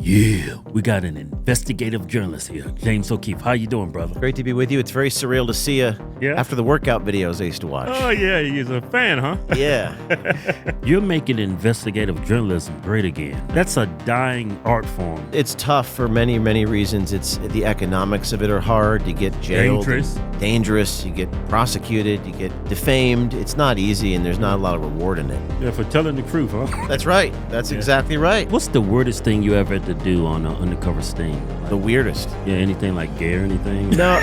Yeah, we got an investigative journalist here, James O'Keefe. How you doing, brother? Great to be with you. It's very surreal to see you after the workout videos I used to watch. Oh, yeah, he's a fan, huh? Yeah. You're making investigative journalism great again. That's a dying art form. It's tough for many, many reasons. It's the economics of it are hard. You get jailed. Dangerous. You get prosecuted. You get defamed. It's not easy, and there's not a lot of reward in it. Yeah, for telling the truth, huh? That's right. That's exactly right. What's the weirdest thing you ever had to do on an undercover sting? The weirdest? Yeah, anything like gay or anything? No.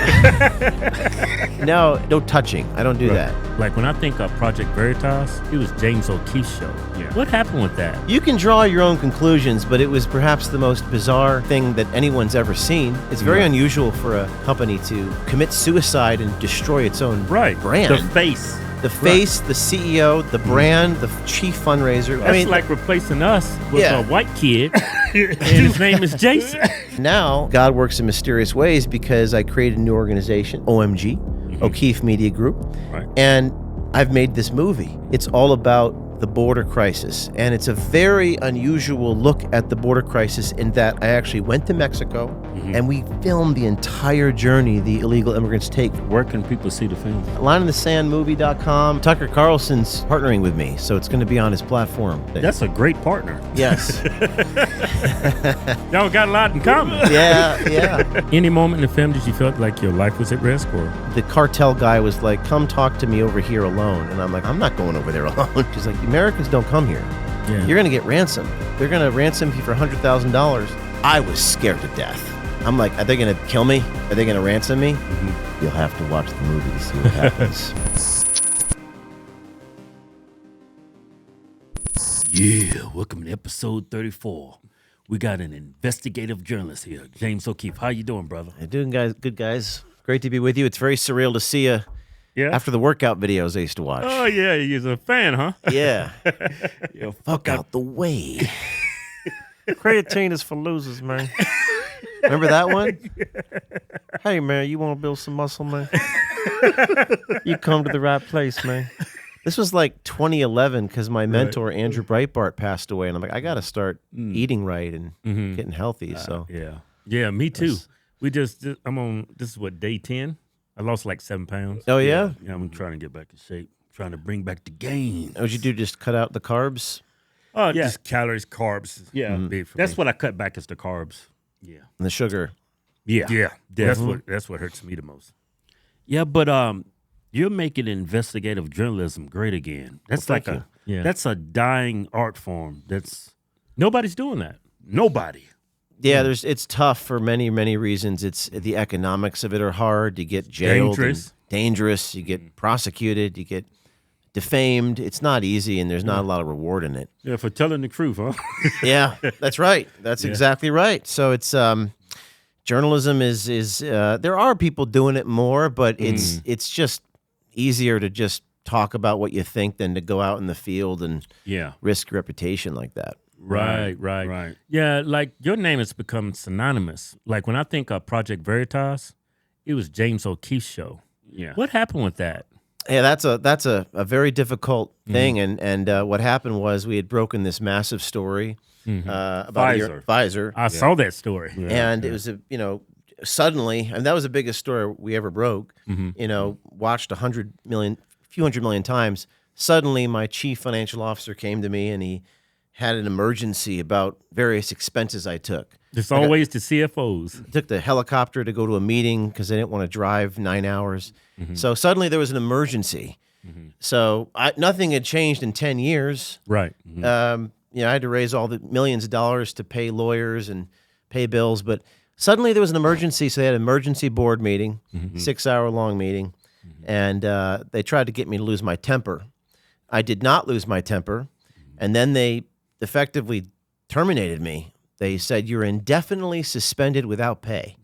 No touching. I don't do that. Like when I think of Project Veritas, it was James O'Keefe's show. Yeah. What happened with that? You can draw your own conclusions, but it was perhaps the most bizarre thing that anyone's ever seen. It's very unusual for a company to commit suicide and destroy its own brand. The face. The face, the CEO, the brand, the chief fundraiser. That's like replacing us with a white kid, and his name is Jason. Now, God works in mysterious ways because I created a new organization, OMG, O'Keefe Media Group, and I've made this movie. It's all about the border crisis, and it's a very unusual look at the border crisis in that I actually went to Mexico and we filmed the entire journey the illegal immigrants take. Where can people see the film? LionInTheSandMovie.com. Tucker Carlson's partnering with me, so it's going to be on his platform. That's a great partner. Yes. Y'all got a lot in common. Yeah. Any moment in the film did you feel like your life was at risk, or? The cartel guy was like, come talk to me over here alone. And I'm like, I'm not going over there alone. She's like, the Americans don't come here. Yeah. You're going to get ransomed. They're going to ransom you for $100,000. I was scared to death. I'm like, are they going to kill me? Are they going to ransom me? You'll have to watch the movie to see what happens. Yeah, welcome to episode 34. We got an investigative journalist here, James O'Keefe. How you doing, brother? How you doing, guys? Good, guys. Great to be with you. It's very surreal to see you after the workout videos I used to watch. Oh, yeah, he's a fan, huh? Yeah. Fuck out the way. Creatine is for losers, man. Remember that one? Hey, man, you want to build some muscle, man? You come to the right place, man. This was like 2011 because my mentor, Andrew Breitbart, passed away. And I'm like, I got to start eating right and getting healthy. Yeah, me too. This is what, day 10? I lost like 7 pounds. Oh, yeah? Yeah, I'm trying to get back in shape. Trying to bring back the gains. What'd you do, just cut out the carbs? Oh, just calories, carbs. Yeah, that's what I cut back is the carbs. Yeah. And the sugar. Yeah. That's what hurts me the most. Yeah, but you're making investigative journalism great again. That's that's a dying art form. Nobody's doing that. Nobody. Yeah, it's tough for many, many reasons. It's the economics of it are hard. You get jailed. Dangerous. You get prosecuted. You get defamed. It's not easy, and there's not a lot of reward in it. Yeah, for telling the truth, huh? Yeah, that's right. That's exactly right. So it's journalism is there are people doing it more, but it's just easier to just talk about what you think than to go out in the field and risk reputation like that. Right. Yeah, like your name has become synonymous. Like when I think of Project Veritas, it was James O'Keefe's show. Yeah. What happened with that? Yeah, that's a very difficult thing, and what happened was we had broken this massive story about Pfizer. I saw that story, and it was suddenly, and that was the biggest story we ever broke. Watched a few hundred million times. Suddenly, my chief financial officer came to me, and he had an emergency about various expenses I took. It's always the CFOs. Took the helicopter to go to a meeting because they didn't want to drive 9 hours. So suddenly there was an emergency. So nothing had changed in 10 years. Right. I had to raise all the millions of dollars to pay lawyers and pay bills. But suddenly there was an emergency. So they had an emergency board meeting, 6-hour-long meeting. And they tried to get me to lose my temper. I did not lose my temper. And then they effectively terminated me. They said, you're indefinitely suspended without pay.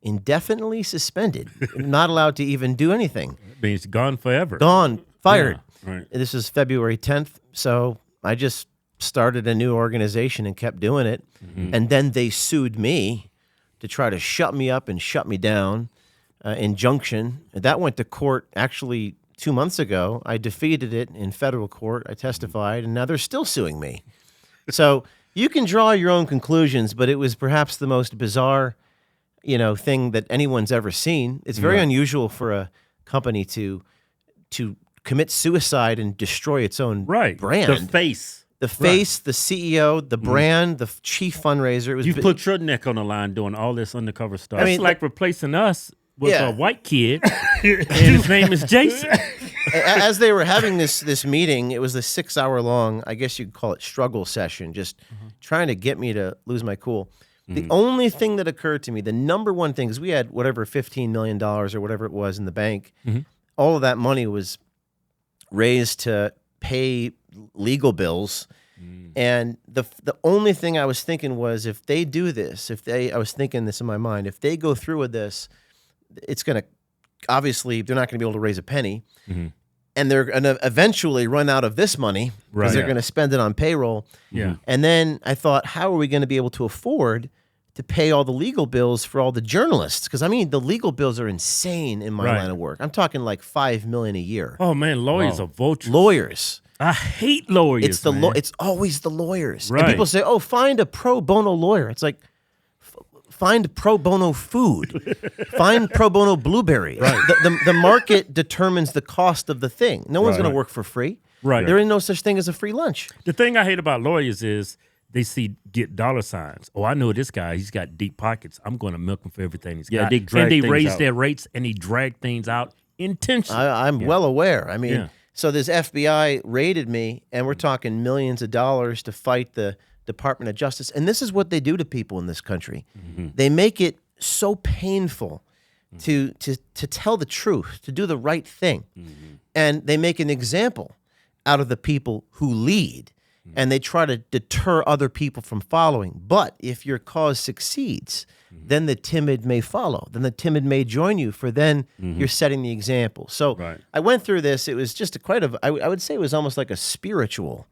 Indefinitely suspended. Not allowed to even do anything. It means gone forever. Gone. Fired. Yeah, right. This is February 10th. So I just started a new organization and kept doing it. And then they sued me to try to shut me up and shut me down. Injunction. That went to court actually 2 months ago. I defeated it in federal court. I testified, and now they're still suing me. So You can draw your own conclusions, but it was perhaps the most bizarre, thing that anyone's ever seen. It's very unusual for a company to commit suicide and destroy its own brand. The face, the CEO, the brand, the chief fundraiser. It was you put your neck on the line doing all this undercover stuff. It's like replacing us with a white kid, and his name is Jason. As they were having this meeting, it was a 6-hour long, I guess you'd call it struggle session, just trying to get me to lose my cool. The only thing that occurred to me, the number one thing, is we had whatever $15 million or whatever it was in the bank. All of that money was raised to pay legal bills. And the only thing I was thinking was, if they do this, I was thinking this in my mind, if they go through with this, it's going to, obviously, they're not going to be able to raise a penny. And they're going to eventually run out of this money because they're going to spend it on payroll. And then I thought, how are we going to be able to afford to pay all the legal bills for all the journalists? Because, the legal bills are insane in my line of work. I'm talking like $5 million a year. Oh, man, lawyers are vultures. Lawyers. I hate lawyers. It's always the lawyers. And people say, "Oh, find a pro bono lawyer." It's like, find pro bono food, find pro bono blueberries. The market determines the cost of the thing. No one's going to work for free. There is no such thing as a free lunch. The thing I hate about lawyers is they get dollar signs. Oh, I know this guy. He's got deep pockets. I'm going to milk him for everything he's got. They raise their rates and he drag things out intentionally. I'm well aware. So this FBI raided me, and we're talking millions of dollars to fight the Department of Justice. And this is what they do to people in this country. They make it so painful to tell the truth, to do the right thing. And they make an example out of the people who lead, and they try to deter other people from following. But if your cause succeeds, then the timid may follow. Then the timid may join you, for then you're setting the example. So I went through this. It was just I would say it was almost like a spiritual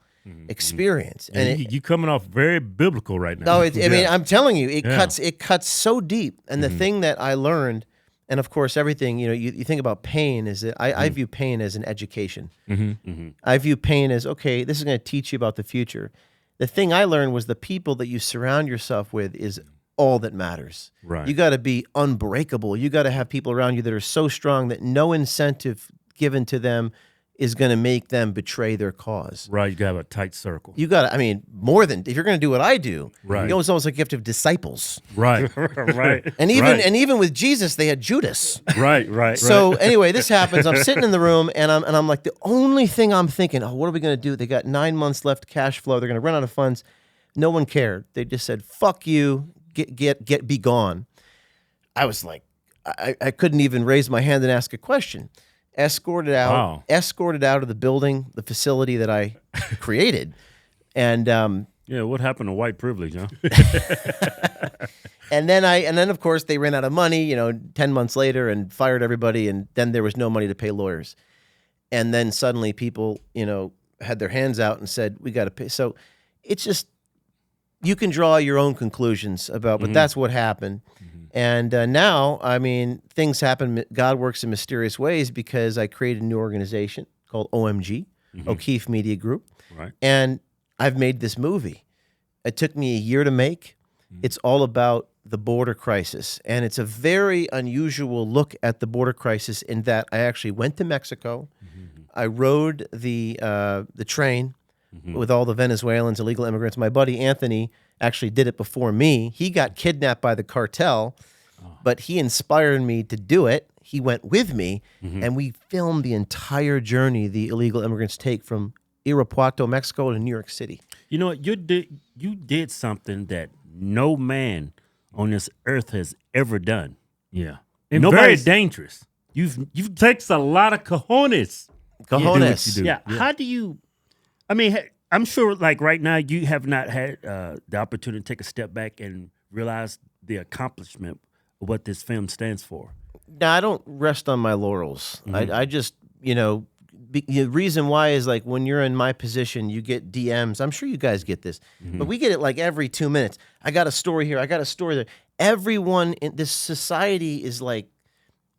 experience. And you coming off very biblical right now. No, I'm telling you, it cuts so deep. And the thing that I learned, and of course everything, you think about pain, is that I view pain as an education. I view pain as, okay, this is going to teach you about the future. The thing I learned was the people that you surround yourself with is all that matters. You got to be unbreakable. You got to have people around you that are so strong that no incentive given to them is going to make them betray their cause. You got to have a tight circle. You got to, more than, if you're going to do what I do, it's almost like you have to have disciples. And even with Jesus, they had Judas. So anyway, this happens. I'm sitting in the room, and I'm like, the only thing I'm thinking, what are we going to do? They got 9 months left cash flow. They're going to run out of funds. No one cared. They just said, "Fuck you, be gone." I was like, I couldn't even raise my hand and ask a question. Escorted out of the building, the facility that I created. And what happened to white privilege, huh? and then of course they ran out of money, 10 months later, and fired everybody, and then there was no money to pay lawyers. And then suddenly people, had their hands out and said, "We got to pay." So it's just, you can draw your own conclusions about, but that's what happened. And now, things happen. God works in mysterious ways, because I created a new organization called OMG, O'Keefe Media Group. And I've made this movie. It took me a year to make. It's all about the border crisis. And it's a very unusual look at the border crisis, in that I actually went to Mexico. I rode the train with all the Venezuelans, illegal immigrants. My buddy Anthony actually did it before me. He got kidnapped by the cartel, but he inspired me to do it. He went with me, and we filmed the entire journey the illegal immigrants take from Irapuato, Mexico, to New York City. You know what? You did something that no man on this earth has ever done. And very dangerous. You've takes a lot of cojones. Cojones. You do. Yeah. How do you? I'm sure, like right now, you have not had the opportunity to take a step back and realize the accomplishment of what this film stands for. No, I don't rest on my laurels. I just, the reason why is, like, when you're in my position, you get DMs. I'm sure you guys get this, but we get it like every 2 minutes. I got a story here. I got a story there. Everyone in this society is like,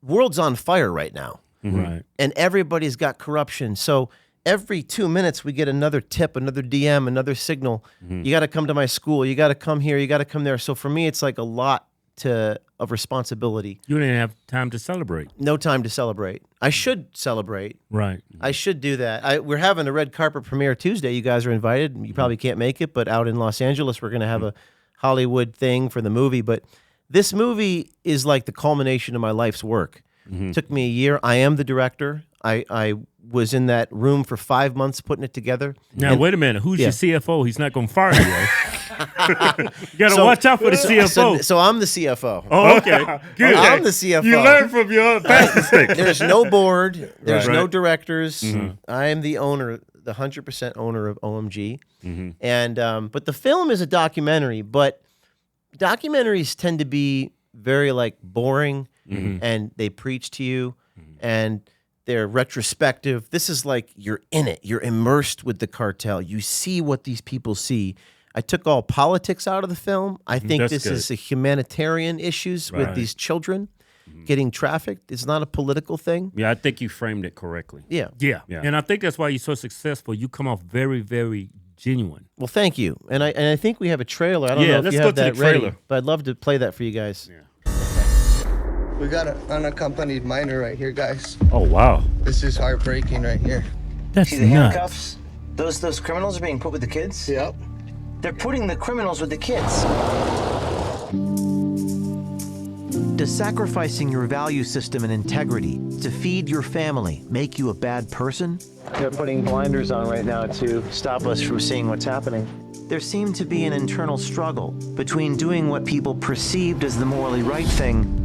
world's on fire right now. Right. And everybody's got corruption. So every 2 minutes we get another tip, another DM, another signal. You got to come to my school. You got to come here. You got to come there. So for me, it's like a lot of responsibility. You didn't have time to celebrate. No time to celebrate. I should celebrate. Right. I should do that. We're having a red carpet premiere Tuesday. You guys are invited. You probably can't make it, but out in Los Angeles, we're going to have a Hollywood thing for the movie. But this movie is like the culmination of my life's work. Took me a year. I am the director. I was in that room for 5 months putting it together. Now, wait a minute. Who's your CFO? He's not going to fire you, right? You got to watch out for the CFO. So I'm the CFO. Oh, okay. Good. I'm the CFO. You learn from your past mistakes. There's no board. There's no directors. I am the owner, the 100% owner of OMG. And but the film is a documentary, but documentaries tend to be very like boring and they preach to you and they're retrospective. This is like you're in it. You're immersed with the cartel. You see what these people see. I took all politics out of the film. I think this is a humanitarian issues with these children getting trafficked. It's not a political thing. Yeah, I think you framed it correctly. Yeah. And I think that's why you're so successful. You come off very, very genuine. Well, thank you. And I think we have a trailer. I don't know if you have that ready, but I'd love to play that for you guys. Yeah. We got an unaccompanied minor right here, guys. Oh, wow. This is heartbreaking right here. That's See the nuts. handcuffs? Those criminals are being put with the kids? Yep. They're putting the criminals with the kids. Does sacrificing your value system and integrity to feed your family make you a bad person? They're putting blinders on right now to stop us from seeing what's happening. There seemed to be an internal struggle between doing what people perceived as the morally right thing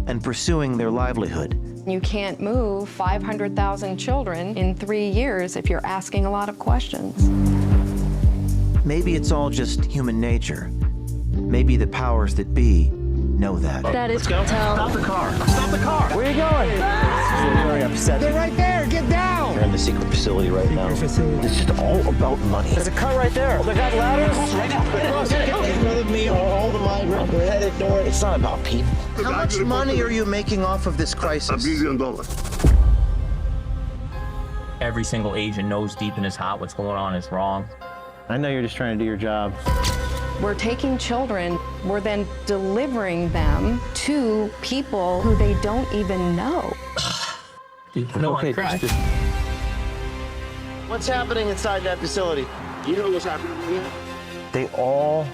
and pursuing their livelihood. You can't move 500,000 children in 3 years if you're asking a lot of questions. Maybe it's all just human nature. Maybe the powers that be know that. That is Cartel. Stop the car. Stop the car. Where are you going? This is very upsetting. They're right there. Get down. They're in the secret facility right now. It's just all about money. There's a car right there. They got ladders. Right now. In front of me are all the migrants. We're headed north. It's not about people. How much money are you making off of this crisis? $1 billion. Every single agent knows deep in his heart what's going on is wrong. I know you're just trying to do your job. We're taking children, we're then delivering them to people who they don't even know. No, okay, just... What's happening inside that facility? You know what's happening here? They all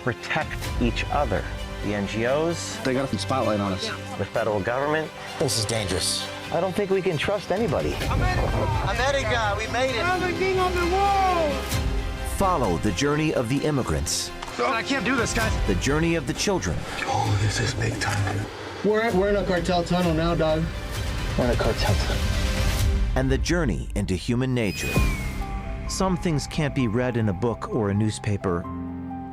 protect each other. The NGOs, They got some spotlight on us. the federal government. This is dangerous. I don't think we can trust anybody. America, we made it. Everything on the wall. Follow the journey of the immigrants, I can't do this, guys. the journey of the children, Oh, this is big time. We're in a cartel tunnel now, dog. and a cartel, and the journey into human nature. Some things can't be read in a book or a newspaper.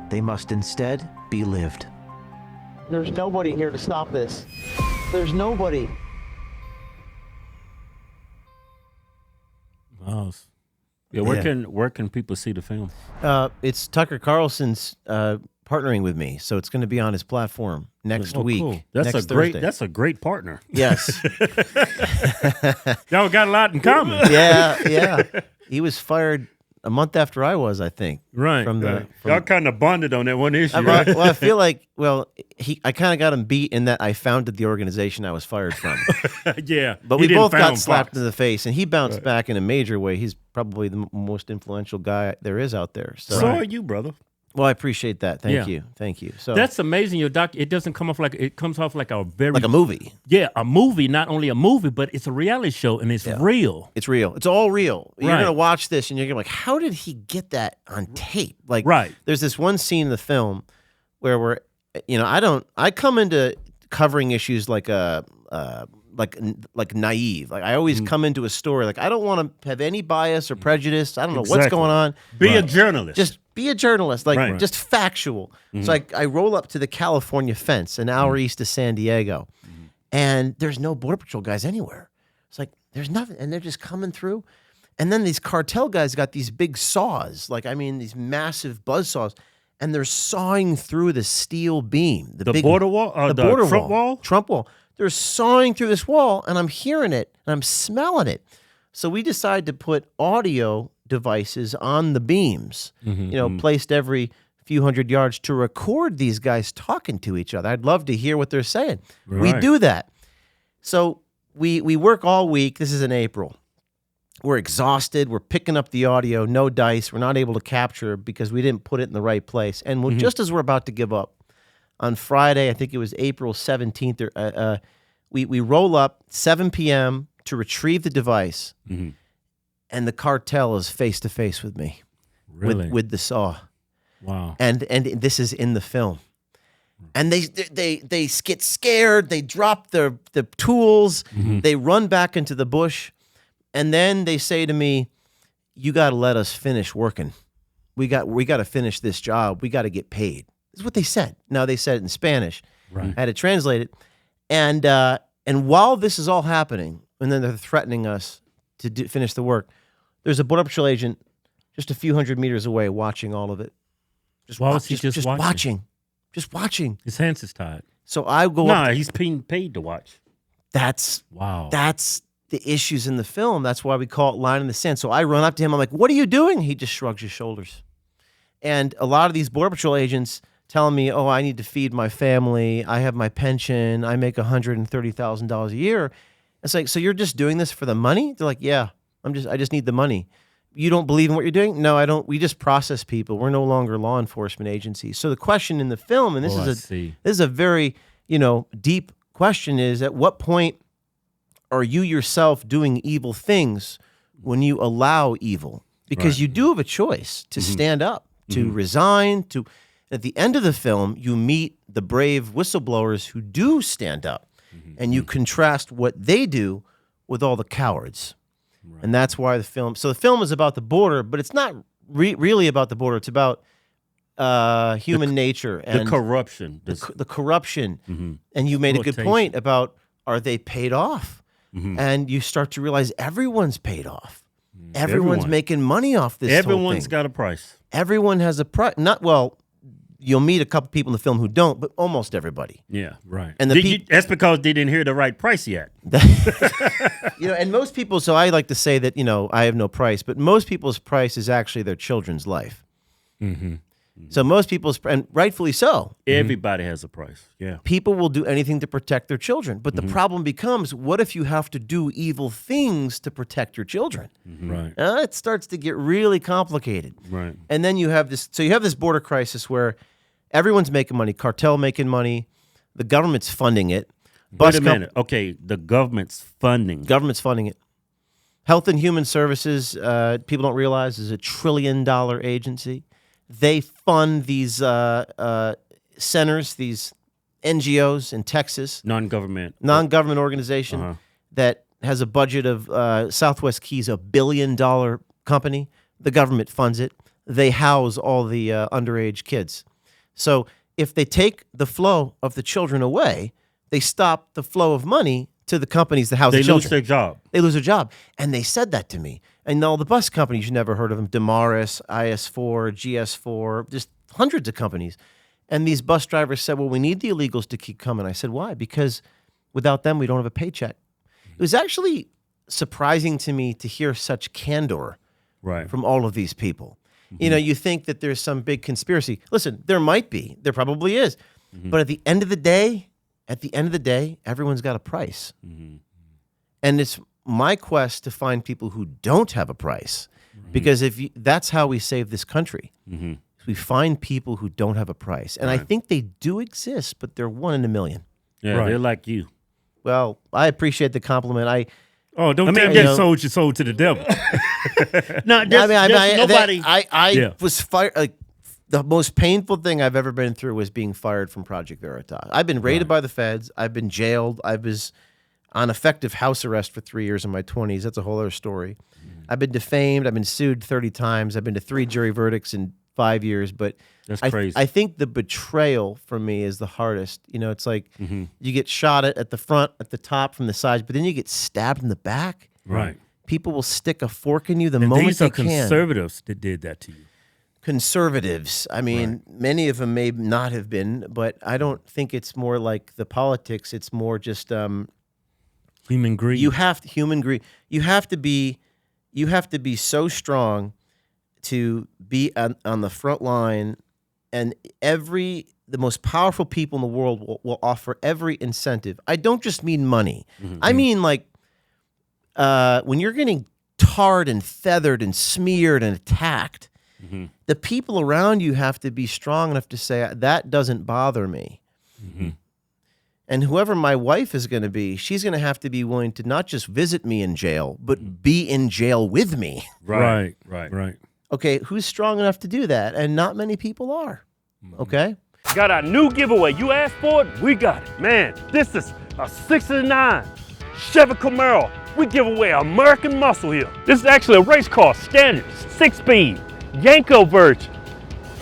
They must instead be lived. There's nobody here to stop this. There's nobody. Wow. Yeah, where can people see the film? It's Tucker Carlson's partnering with me, so it's going to be on his platform next week. Cool. Next Thursday. That's a great partner. Yes. Y'all got a lot in common. Yeah. He was fired a month after I was, I think. Right. Y'all kind of bonded on that one issue, right? Well, I feel like, I kind of got him beat in that I founded the organization I was fired from. Yeah. But we both got slapped in the face, and he bounced back in a major way. He's probably the most influential guy there is out there. So are you, brother. Well, I appreciate that. Thank you. So that's amazing. Your doc, it doesn't come off it comes off like a very like a movie. Yeah, a movie. Not only a movie, but it's a reality show, and it's real. It's real. It's all real. You're gonna watch this, and you're gonna be like, how did he get that on tape? Like, there's this one scene in the film where I come into covering issues like naive. Like I always come into a story like I don't want to have any bias or prejudice. I don't know what's going on. Be a journalist. Just be a journalist, just factual. So I roll up to the California fence, an hour east of San Diego, and there's no Border Patrol guys anywhere. It's like there's nothing, and they're just coming through. And then these cartel guys got these big saws, these massive buzz saws, and they're sawing through the steel beam, the big border wall, the border Trump wall. Trump wall. They're sawing through this wall, and I'm hearing it, and I'm smelling it. So we decided to put audio devices on the beams, placed every few hundred yards to record these guys talking to each other. I'd love to hear what they're saying. Right. We do that. So we work all week. This is in April. We're exhausted. We're picking up the audio, no dice. We're not able to capture because we didn't put it in the right place. And just as we're about to give up, on Friday, I think it was April 17th, we roll up 7 p.m. to retrieve the device, and the cartel is face-to-face with me with the saw. Wow. And this is in the film. And they get scared. They drop the tools. They run back into the bush. And then they say to me, you got to let us finish working. We got to finish this job. We got to get paid. That's what they said. Now, they said it in Spanish. Right. I had to translate it. And while this is all happening, and then they're threatening us to finish the work, there's a Border Patrol agent just a few hundred meters away watching all of it. Why was he just watching? Just watching. His hands is tied. So I go up. No, he's being paid to watch. That's wow. That's the issues in the film. That's why we call it line in the sand. So I run up to him. I'm like, what are you doing? He just shrugs his shoulders. And a lot of these Border Patrol agents telling me, oh, I need to feed my family. I have my pension. I make $130,000 a year. It's like, so you're just doing this for the money? They're like, yeah, I just need the money. You don't believe in what you're doing? No, I don't. We just process people. We're no longer law enforcement agencies. So the question in the film, and this is a very, deep question, is at what point are you yourself doing evil things when you allow evil? Because you do have a choice to stand up, to resign, to at the end of the film, you meet the brave whistleblowers who do stand up, and you contrast what they do with all the cowards. Right. And that's why the film is about the border, but it's not really about the border. It's about human nature and the corruption. The corruption. And you made a good point about, are they paid off? And you start to realize everyone's paid off. Everyone's making money off this. Everyone's got a price. Everyone has a price. You'll meet a couple people in the film who don't, but almost everybody. Yeah, right. And that's because they didn't hear the right price yet. And most people, so I like to say that, I have no price, but most people's price is actually their children's life. So most people's, and rightfully so. Everybody has a price, yeah. People will do anything to protect their children. But the problem becomes, what if you have to do evil things to protect your children? Right. It starts to get really complicated. Right. And then you have this border crisis where everyone's making money, cartel making money, the government's funding it. Wait a minute. Okay, the government's funding. Government's funding it. Health and Human Services, people don't realize, is $1 trillion agency. They fund these centers, these NGOs in Texas. Non-government organization that has a budget of Southwest Keys, $1 billion company. The government funds it. They house all the underage kids. So if they take the flow of the children away, they stop the flow of money to the companies that house the children. They lose their job. They lose their job. And they said that to me. And all the bus companies, you never heard of them, Damaris, IS4, GS4, just hundreds of companies. And these bus drivers said, well, we need the illegals to keep coming. I said, why? Because without them, we don't have a paycheck. It was actually surprising to me to hear such candor from all of these people. You think that there's some big conspiracy. Listen, there might be. There probably is. But at the end of the day, everyone's got a price. And it's my quest to find people who don't have a price. Because that's how we save this country. We find people who don't have a price. And I think they do exist, but they're 1 in a million. Yeah, they're like you. Well, I appreciate the compliment. Don't tell me you sold your soul to the devil. No, nobody. I was fired. The most painful thing I've ever been through was being fired from Project Veritas. I've been raided by the feds. I've been jailed. I was on effective house arrest for 3 years in my 20s. That's a whole other story. I've been defamed. I've been sued 30 times. I've been to 3 jury verdicts in 5 years. But that's crazy. I think the betrayal for me is the hardest. It's like you get shot at the front, at the top, from the sides, but then you get stabbed in the back. Right. People will stick a fork in you the moment they can. These are conservatives that did that to you. Conservatives. I mean, many of them may not have been, but I don't think it's more like the politics. It's more just human greed. Human greed. You have to be you have to be so strong to be on the front line, and the most powerful people in the world will offer every incentive. I don't just mean money. I mean, like, when you're getting tarred and feathered and smeared and attacked, the people around you have to be strong enough to say, that doesn't bother me. And whoever my wife is going to be, she's going to have to be willing to not just visit me in jail, but be in jail with me. Right. Okay, who's strong enough to do that? And not many people are. Okay? Got our new giveaway. You asked for it, we got it. Man, this is a 69 Chevy Camaro. We give away American muscle here. This is actually a race car, standard, 6-speed, Yanko version.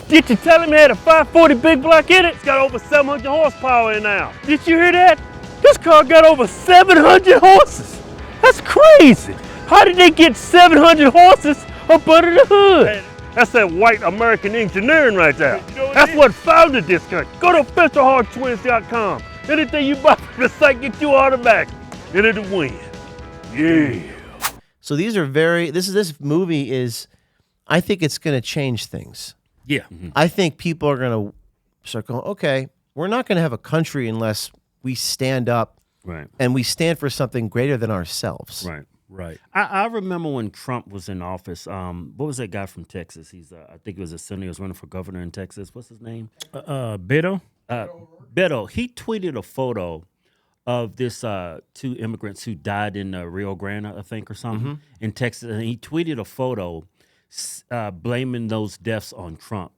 Did you tell him it had a 540 big block in it? It's got over 700 horsepower in now. Did you hear that? This car got over 700 horses. That's crazy. How did they get 700 horses up under the hood? That's that white American engineering right there. That's what founded this country. Go to officialhodgetwins.com. Anything you buy from the site, get you automatic. And it'll win. Yeah. So these are this movie is, I think it's going to change things. Yeah. I think people are going to start going, okay, we're not going to have a country unless we stand up and we stand for something greater than ourselves. Right. I remember when Trump was in office. What was that guy from Texas? I think he was a senator. He was running for governor in Texas. What's his name? Beto? Beto. He tweeted a photo of this 2 immigrants who died in Rio Grande, I think, or something, in Texas. And he tweeted a photo blaming those deaths on Trump.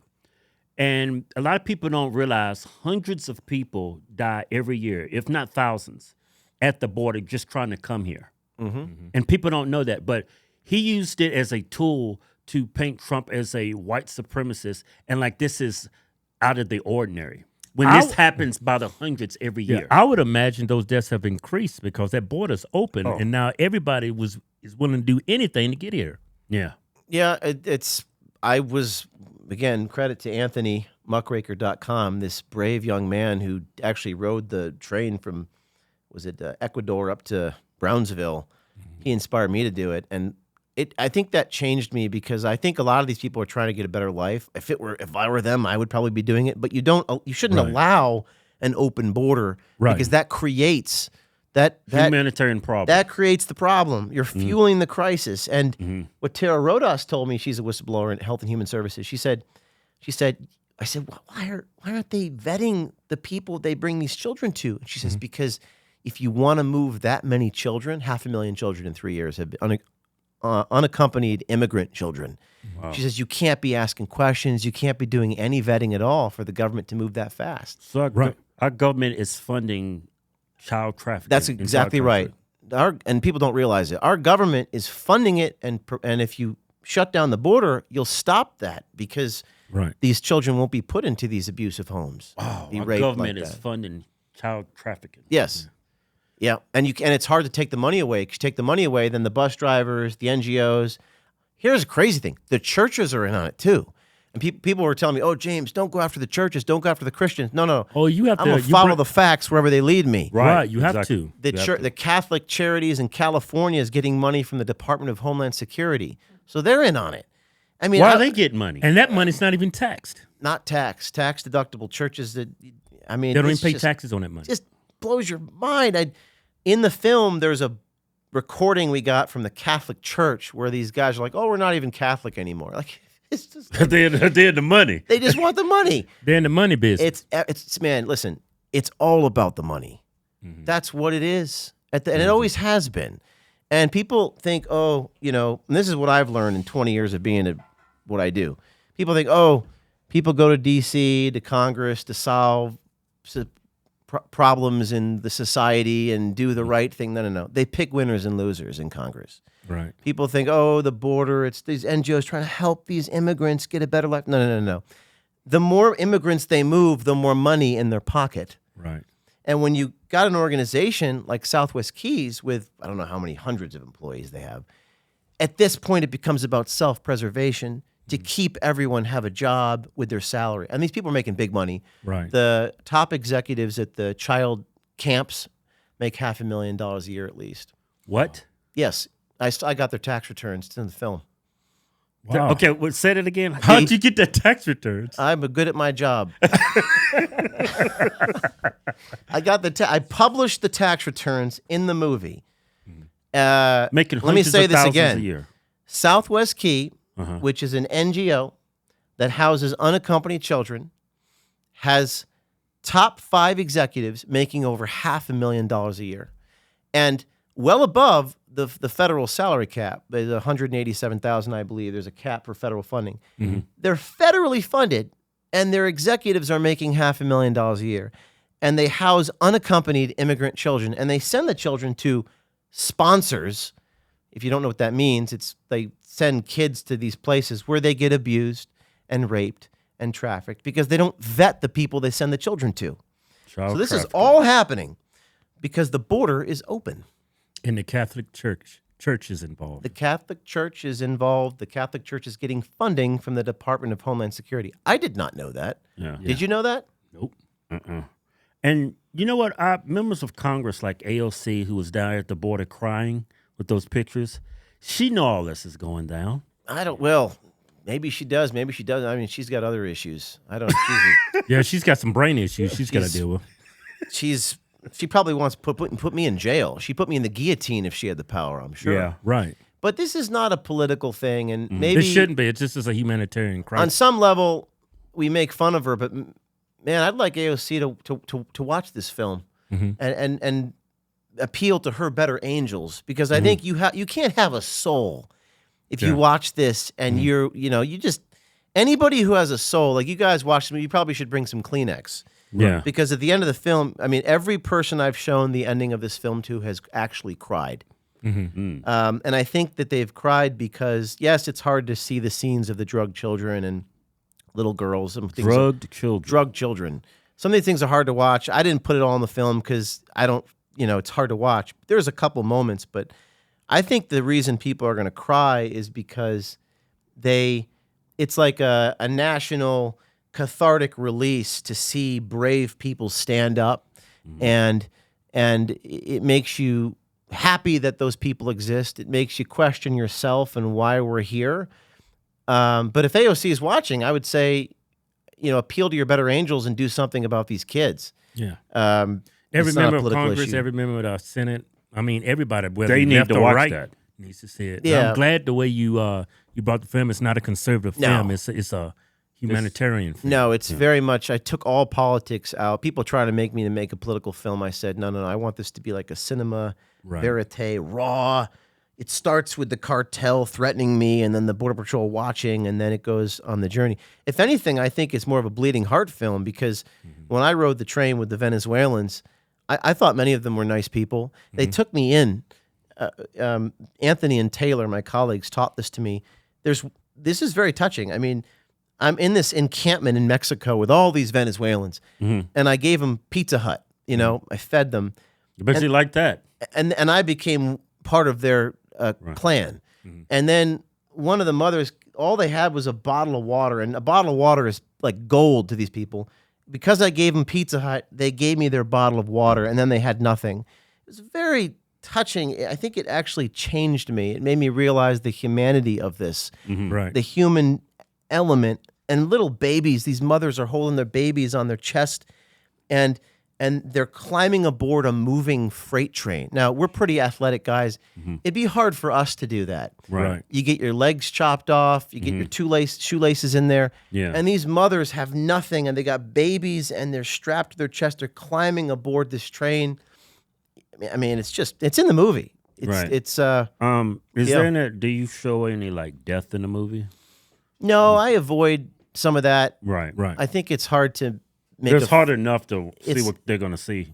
And a lot of people don't realize hundreds of people die every year, if not thousands, at the border just trying to come here. And people don't know that. But he used it as a tool to paint Trump as a white supremacist, and like this is out of the ordinary. When this happens by the hundreds every year. I would imagine those deaths have increased because that border's open, and now everybody is willing to do anything to get here. Yeah. Yeah, I was, again, credit to Anthony, muckraker.com, this brave young man who actually rode the train from, Ecuador up to Brownsville. He inspired me to do it. And I think that changed me because I think a lot of these people are trying to get a better life. If I were them, I would probably be doing it. But you shouldn't allow an open border because that creates that humanitarian problem. That creates the problem. You're fueling the crisis. And what Tara Rodas told me, she's a whistleblower in Health and Human Services. She said, I said, why aren't they vetting the people they bring these children to? And she says, because if you want to move that many children, 500,000 children in 3 years have been unaccompanied immigrant children. Wow. She says you can't be asking questions. You can't be doing any vetting at all for the government to move that fast. So our government is funding child trafficking. That's exactly right. And people don't realize it. Our government is funding it, and if you shut down the border, you'll stop that because these children won't be put into these abusive homes. Oh, our government is funding child trafficking. Yes. Yeah, and it's hard to take the money away. Because you take the money away, then the bus drivers, the NGOs. Here's a crazy thing: the churches are in on it too. And people were telling me, "Oh, James, don't go after the churches. Don't go after the Christians." No. Oh, you have I'm gonna follow the facts wherever they lead me. Right. You have to. The Catholic Charities in California is getting money from the Department of Homeland Security, so they're in on it. I mean, why are they getting money? And that money's not even taxed. Not tax deductible churches. They don't even pay taxes on that money. Just blows your mind. In the film, there's a recording we got from the Catholic Church where these guys are like, "Oh, we're not even Catholic anymore." Like, it's just like, they're the money. They just want the money. They're in the money business. It's man. Listen, it's all about the money. That's what it is, and it always has been. And people think, and this is what I've learned in 20 years of being what I do. People think, people go to D.C. to Congress to solve problems in the society and do the right thing. No. They pick winners and losers in Congress. Right. People think, the border, it's these NGOs trying to help these immigrants get a better life. No. The more immigrants they move, the more money in their pocket. Right. And when you got an organization like Southwest Keys with, I don't know how many hundreds of employees they have, at this point it becomes about self-preservation to keep everyone have a job with their salary. And these people are making big money. Right. The top executives at the child camps make $500,000 a year at least. What? Yes. I got their tax returns. It's in the film. Wow. Okay, well, say it again. How'd you get the tax returns? I'm good at my job. I published the tax returns in the movie. Making let me say this again. A year. Southwest Key, which is an NGO that houses unaccompanied children, has top 5 executives making over $500,000 a year, and well above the federal salary cap. There's $187,000, I believe. There's a cap for federal funding. They're federally funded, and their executives are making $500,000 a year, and they house unaccompanied immigrant children, and they send the children to sponsors. If you don't know what that means, they send kids to these places where they get abused and raped and trafficked because they don't vet the people they send the children to. So this is all happening because the border is open. And the Catholic Church is involved. The Catholic Church is involved. The Catholic Church is getting funding from the Department of Homeland Security. I did not know that. Yeah. Did you know that? Nope. And you know what? Members of Congress like AOC, who was down at the border crying with those pictures, she know all this is going down. Well, maybe she does. Maybe she doesn't. I mean, she's got other issues. I don't know. Yeah, she's got some brain issues she's got to deal with. She probably wants to put me in jail. She put me in the guillotine if she had the power, I'm sure. Yeah, right. But this is not a political thing, and maybe it shouldn't be. It's just as a humanitarian crisis. On some level, we make fun of her, but man, I'd like AOC to watch this film and appeal to her better angels, because I think you can't have a soul if you watch this and you just anybody who has a soul, like you guys watch them, you probably should bring some Kleenex. Yeah. Because at the end of the film, I mean, every person I've shown the ending of this film to has actually cried. And I think that they've cried because, yes, it's hard to see the scenes of the drugged children and little girls. And things drugged children. Some of these things are hard to watch. I didn't put it all in the film because it's hard to watch. There's a couple moments, but I think the reason people are going to cry is because it's like a national cathartic release to see brave people stand up, and it makes you happy that those people exist. It makes you question yourself and why we're here. But if AOC is watching, I would say, appeal to your better angels and do something about these kids. Yeah. Every member of Congress, every member of the Senate, I mean, everybody, whether they need to watch right, that. Needs to see it. Yeah. I'm glad the way you brought the film. It's not a conservative film. It's a humanitarian film. No, it's very much, I took all politics out. People trying to make me to make a political film. I said, no, I want this to be like a cinema verite, raw. It starts with the cartel threatening me and then the Border Patrol watching, and then it goes on the journey. If anything, I think it's more of a bleeding heart film because when I rode the train with the Venezuelans, I thought many of them were nice people. They took me in. Anthony and Taylor, my colleagues, taught this to me. This is very touching. I mean, I'm in this encampment in Mexico with all these Venezuelans, and I gave them Pizza Hut. I fed them. You bet you like that. And I became part of their clan. And then one of the mothers, all they had was a bottle of water, and a bottle of water is like gold to these people. Because I gave them Pizza Hut, they gave me their bottle of water, and then they had nothing. It was very touching. I think it actually changed me. It made me realize the humanity of this, Right? the human element. And little babies, these mothers are holding their babies on their chest, and they're climbing aboard a moving freight train. Now, we're pretty athletic guys. It'd be hard for us to do that. Right. You get your legs chopped off, you get your shoelaces in there, Yeah. and these mothers have nothing, and they got babies, and they're strapped to their chest. They're climbing aboard this train. I mean, it's in the movie. It's do you show any like death in the movie? No, I avoid some of that. Right. I think it's hard to make. It's hard enough to see what they're going to see.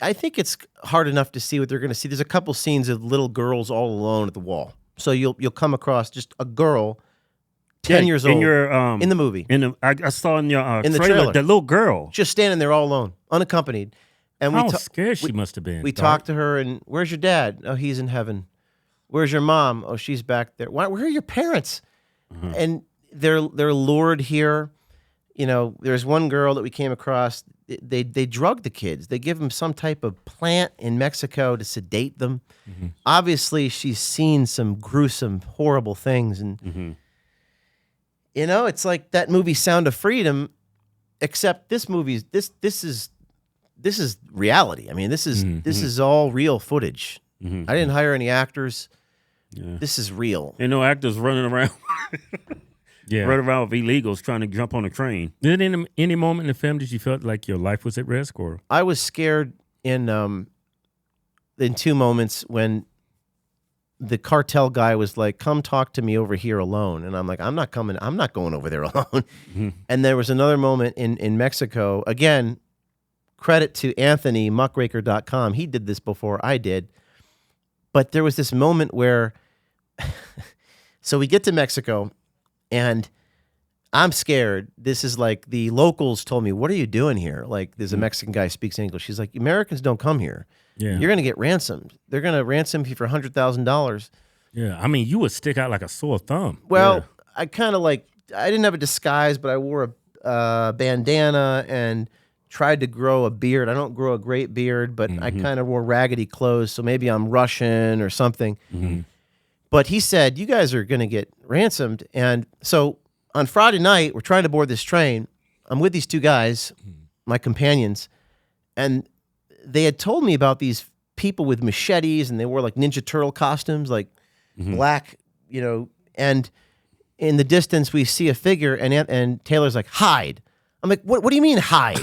I think it's hard enough to see what they're going to see. There's a couple scenes of little girls all alone at the wall. So you'll come across just a girl, 10 years old, in the movie. I saw in your in the trailer the little girl just standing there all alone, unaccompanied. And How scared she must have been. We talked to her, and where's your dad? Oh, he's in heaven. Where's your mom? Oh, she's back there. Where are your parents? And they're lured here. There's one girl that we came across. they drug the kids. They give them some type of plant in Mexico to sedate them. Obviously, she's seen some gruesome, horrible things, and you know, it's like that movie Sound of Freedom, except this movie this is reality. I mean, this is all real footage. I didn't hire any actors. Yeah. This is real. Ain't no actors running around. Running around with illegals trying to jump on a train. Did in any moment in the film did you feel like your life was at risk, or? I was scared in 2 moments when the cartel guy was like, "Come talk to me over here alone," and I'm like, "I'm not coming. I'm not going over there alone." And there was another moment in Mexico. Again, credit to Anthony Muckraker.com. He did this before I did, but there was this moment where. So we get to Mexico, and I'm scared. This is like the locals told me, "What are you doing here?" Like, there's a Mexican guy who speaks English. She's like, "Americans don't come here. Yeah. You're going to get ransomed. They're going to ransom you for $100,000. Yeah, I mean, you would stick out like a sore thumb. Well, I kind of I didn't have a disguise, but I wore a bandana and tried to grow a beard. I don't grow a great beard, but I kind of wore raggedy clothes, so maybe I'm Russian or something. But he said, "You guys are going to get ransomed." And so on Friday night, we're trying to board this train. I'm with these 2 guys, my companions, and they had told me about these people with machetes, and they wore like Ninja Turtle costumes, like black, you know. And in the distance, we see a figure, and Taylor's like, "Hide." I'm like, "What do you mean hide?"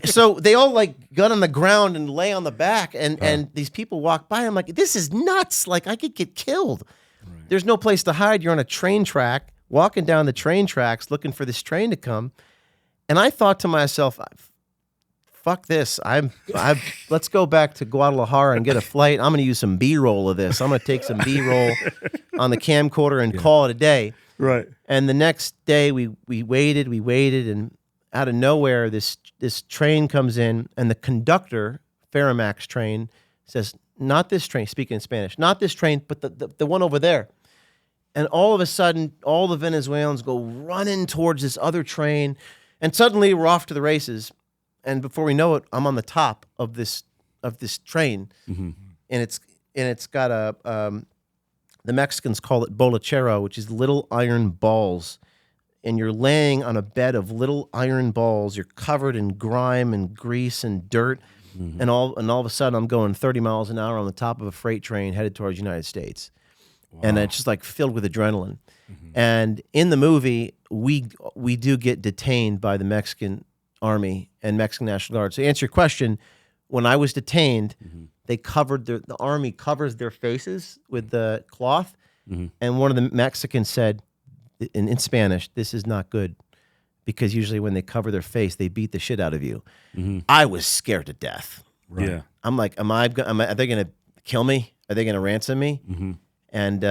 So they all like gun on the ground and lay on the back, and these people walk by. I'm like, "This is nuts. Like, I could get killed." Right. There's no place to hide. You're on a train track, walking down the train tracks, looking for this train to come. And I thought to myself, fuck this. Let's go back to Guadalajara and get a flight. I'm going to use some B-roll of this. I'm going to take some B-roll on the camcorder and call it a day. Right. And the next day we waited, and out of nowhere, this train comes in, and the conductor, Ferromax train, says, "Not this train," speaking in Spanish, "not this train, but the one over there." And all of a sudden, all the Venezuelans go running towards this other train, and suddenly we're off to the races. And before we know it, I'm on the top of this train, and it's got the Mexicans call it bolachero, which is little iron balls. And you're laying on a bed of little iron balls. You're covered in grime and grease and dirt. And all of a sudden, I'm going 30 miles an hour on the top of a freight train headed towards the United States. Wow. And it's just like filled with adrenaline. And in the movie, we do get detained by the Mexican Army and Mexican National Guard. So to answer your question, when I was detained, they covered the Army covers their faces with the cloth. And one of the Mexicans said, in Spanish, "This is not good," because usually when they cover their face, they beat the shit out of you. I was scared to death. Right. Yeah. I'm like, are they going to kill me? Are they going to ransom me? And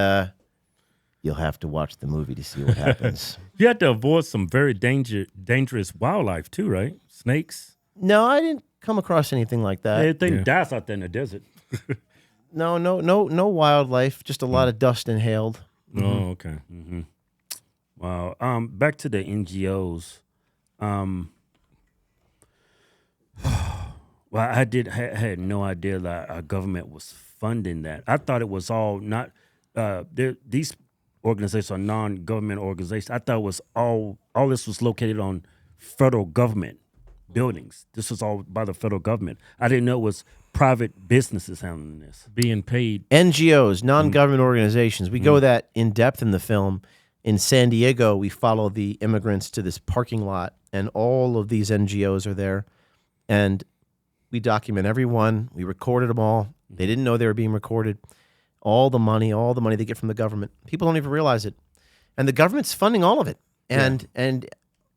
you'll have to watch the movie to see what happens. You had to avoid some very dangerous wildlife too, right? Snakes? No, I didn't come across anything like that. Everything dies out there in the desert. No wildlife. Just a lot of dust inhaled. Oh, okay. Wow. Back to the NGOs. Well, I had no idea that our government was funding that. I thought it was all not. These organizations are non-government organizations. I thought it was all this was located on federal government buildings. This was all by the federal government. I didn't know it was private businesses handling this, being paid. NGOs, non-government organizations. We go that in depth in the film. In San Diego, we follow the immigrants to this parking lot, and all of these NGOs are there. And we document every one. We recorded them all. They didn't know they were being recorded. All the money they get from the government. People don't even realize it. And the government's funding all of it. And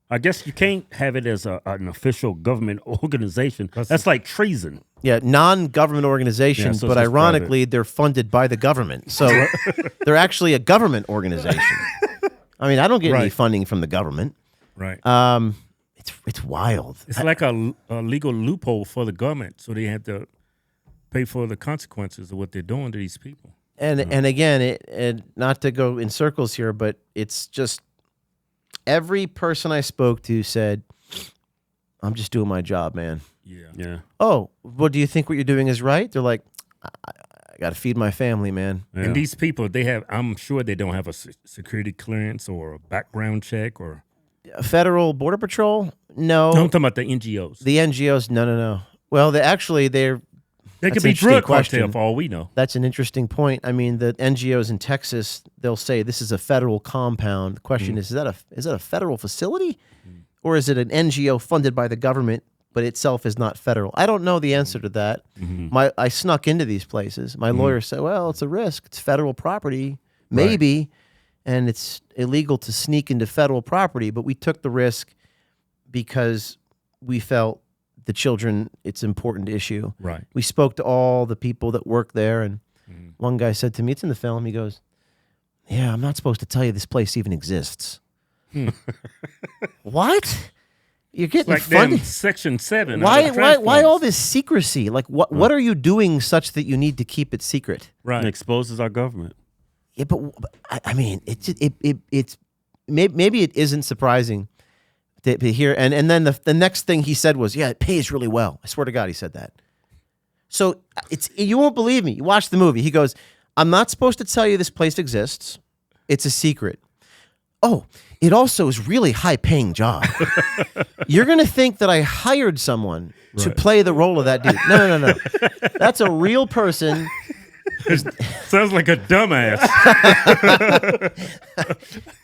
I guess you can't have it as an official government organization. That's like treason. Yeah, non-government organization, so but ironically, they're funded by the government. So they're actually a government organization. I mean, I don't get any funding from the government. Right. It's wild. It's like a legal loophole for the government, so they have to pay for the consequences of what they're doing to these people. And again, it not to go in circles here, but it's just every person I spoke to said, I'm just doing my job, man. Yeah. Oh, well, do you think what you're doing is right? They're like, I got to feed my family, man. Yeah. And these people, I'm sure they don't have a security clearance or a background check or. Federal Border Patrol? No. No, I'm talking about the NGOs. The NGOs? No. Well, they could be drug cartel for all we know. That's an interesting point. I mean, the NGOs in Texas, they'll say this is a federal compound. The question is that a federal facility, or is it an NGO funded by the government but itself is not federal? I don't know the answer to that. I snuck into these places. My lawyer said, "Well, it's a risk. It's federal property, maybe." Right. And it's illegal to sneak into federal property, but we took the risk because we felt the children, it's an important issue. Right. We spoke to all the people that work there, and one guy said to me, it's in the film, he goes, "Yeah, I'm not supposed to tell you this place even exists." What? You're getting like funded? Section 7. Why all this secrecy? Like, what are you doing such that you need to keep it secret? Right. It exposes our government. Yeah, but I mean, it's maybe it isn't surprising to hear. And then the next thing he said was, "Yeah, it pays really well." I swear to God, he said that. So you won't believe me. You watch the movie. He goes, "I'm not supposed to tell you this place exists. It's a secret. Oh, it also is really high-paying job. You're going to think that I hired someone to play the role of that dude. No. That's a real person." Sounds like a dumbass.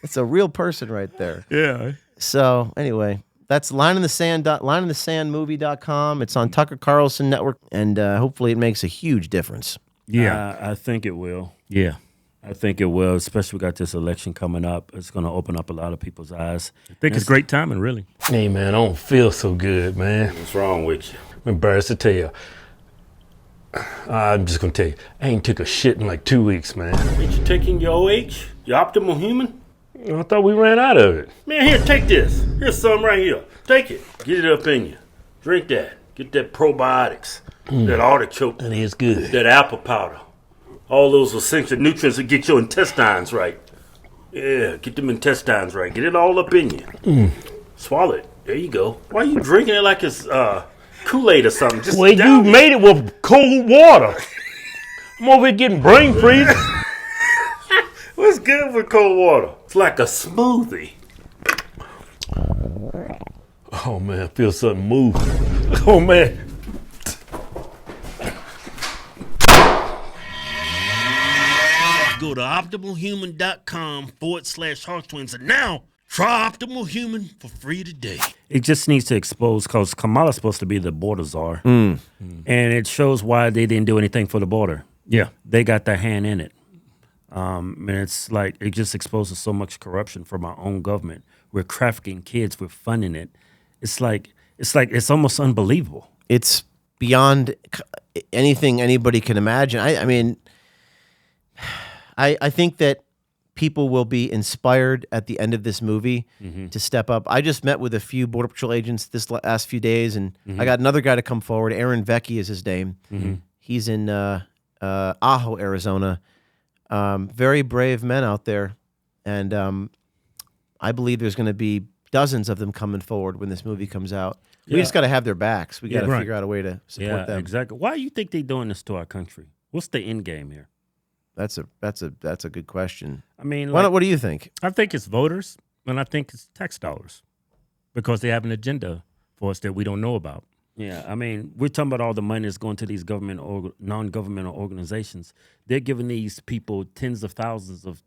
It's a real person right there. Yeah. So anyway, that's lineinthe.sandmovie.com. It's on Tucker Carlson Network, and hopefully it makes a huge difference. Yeah, I think it will. Yeah. I think it will, especially we got this election coming up. It's going to open up a lot of people's eyes. I think it's great timing, really. Hey, man, I don't feel so good, man. What's wrong with you? I'm embarrassed to tell you. I'm just going to tell you, I ain't took a shit in like 2 weeks, man. Ain't you taking your OH? Your optimal human? I thought we ran out of it. Man, here, take this. Here's some right here. Take it. Get it up in you. Drink that. Get that probiotics. That artichoke. That is good. That apple powder. All those essential nutrients that get your intestines right. Yeah, get them intestines right. Get it all up in you. Swallow it. There you go. Why are you drinking it like it's Kool-Aid or something? Just well, you made it with cold water. I'm over here getting brain freeze. What's good with cold water? It's like a smoothie. Oh, man, I feel something move. Oh, man. Go to optimalhuman.com/Hodgetwins and now try Optimal Human for free today. It just needs to expose, because Kamala's supposed to be the border czar. And it shows why they didn't do anything for the border. Yeah. They got their hand in it. And it's like, it just exposes so much corruption from our own government. We're trafficking kids, we're funding it. It's almost unbelievable. It's beyond anything anybody can imagine. I mean, I think that people will be inspired at the end of this movie to step up. I just met with a few Border Patrol agents this last few days, and I got another guy to come forward. Aaron Vecchi is his name. He's in Ajo, Arizona. Very brave men out there, and I believe there's going to be dozens of them coming forward when this movie comes out. We just got to have their backs. We got to figure out a way to support them. Exactly. Why do you think they're doing this to our country? What's the end game here? That's a good question. I mean, what do you think? I think it's voters, and I think it's tax dollars, because they have an agenda for us that we don't know about. Yeah, I mean, we're talking about all the money that's going to these government or non-governmental organizations. They're giving these people tens of thousands of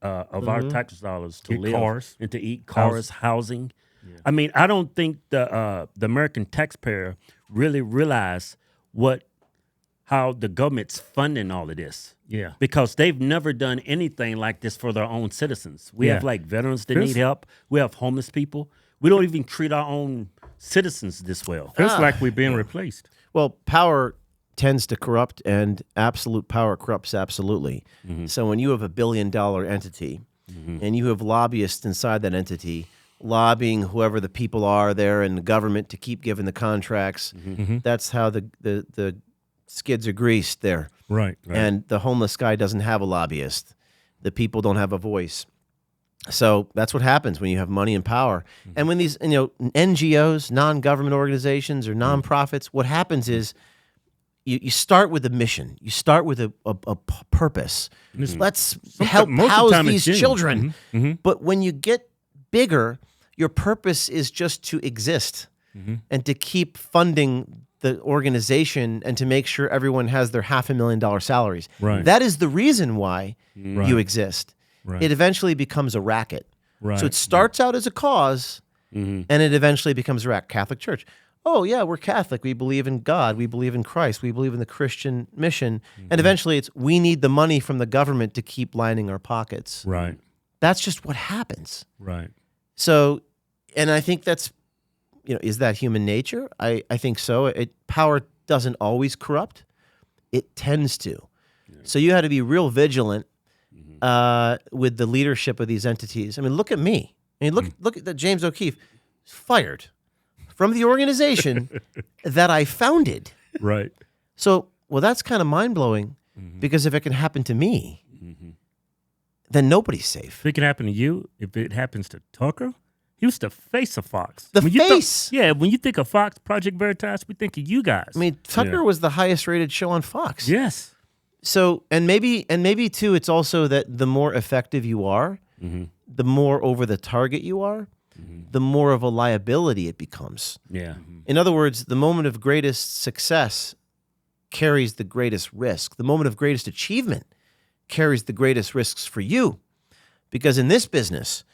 our tax dollars to live cars and to eat, cars, housing. Yeah. I mean, I don't think the American taxpayer really realize how the government's funding all of this. Yeah. Because they've never done anything like this for their own citizens. We have like veterans that need help. We have homeless people. We don't even treat our own citizens this well. Feels like we're being replaced. Well, power tends to corrupt, and absolute power corrupts absolutely. So when you have $1 billion entity and you have lobbyists inside that entity lobbying whoever the people are there in the government to keep giving the contracts, that's how the skids are greased there. Right. And the homeless guy doesn't have a lobbyist. The people don't have a voice. So that's what happens when you have money and power. And when these, NGOs, non-government organizations or nonprofits, what happens is you start with a mission. You start with a purpose. Let's help house these children. But when you get bigger, your purpose is just to exist and to keep funding the organization and to make sure everyone has their $500,000 salaries. Right. That is the reason why you exist. Right. It eventually becomes a racket. Right. So it starts out as a cause, and it eventually becomes a racket. Catholic Church. Oh, yeah, we're Catholic. We believe in God. We believe in Christ. We believe in the Christian mission. And eventually it's, we need the money from the government to keep lining our pockets. Right. That's just what happens. Right. So, and I think that's, is that human nature? I think so. Power doesn't always corrupt. It tends to. Yeah. So you had to be real vigilant with the leadership of these entities. I mean, look at me. I mean, look at that. James O'Keefe, fired from the organization that I founded. Right. So, well, that's kind of mind-blowing because if it can happen to me, then nobody's safe. If it can happen to you, if it happens to Tucker, he was the face of Fox. The face? When you think of Fox, Project Veritas, we think of you guys. I mean, Tucker was the highest-rated show on Fox. Yes. So, and maybe too, it's also that the more effective you are, the more over the target you are, the more of a liability it becomes. Yeah. In other words, the moment of greatest success carries the greatest risk. The moment of greatest achievement carries the greatest risks for you. Because in this business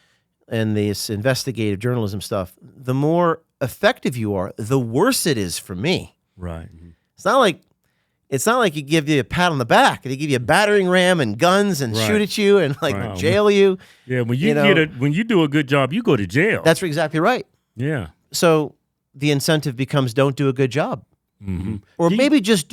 and this investigative journalism stuff, the more effective you are, the worse it is for me. Right. It's not like you give you a pat on the back. They give you a battering ram and guns and shoot at you and jail you. Yeah, when when you do a good job, you go to jail. That's exactly right. Yeah. So the incentive becomes don't do a good job. Or maybe just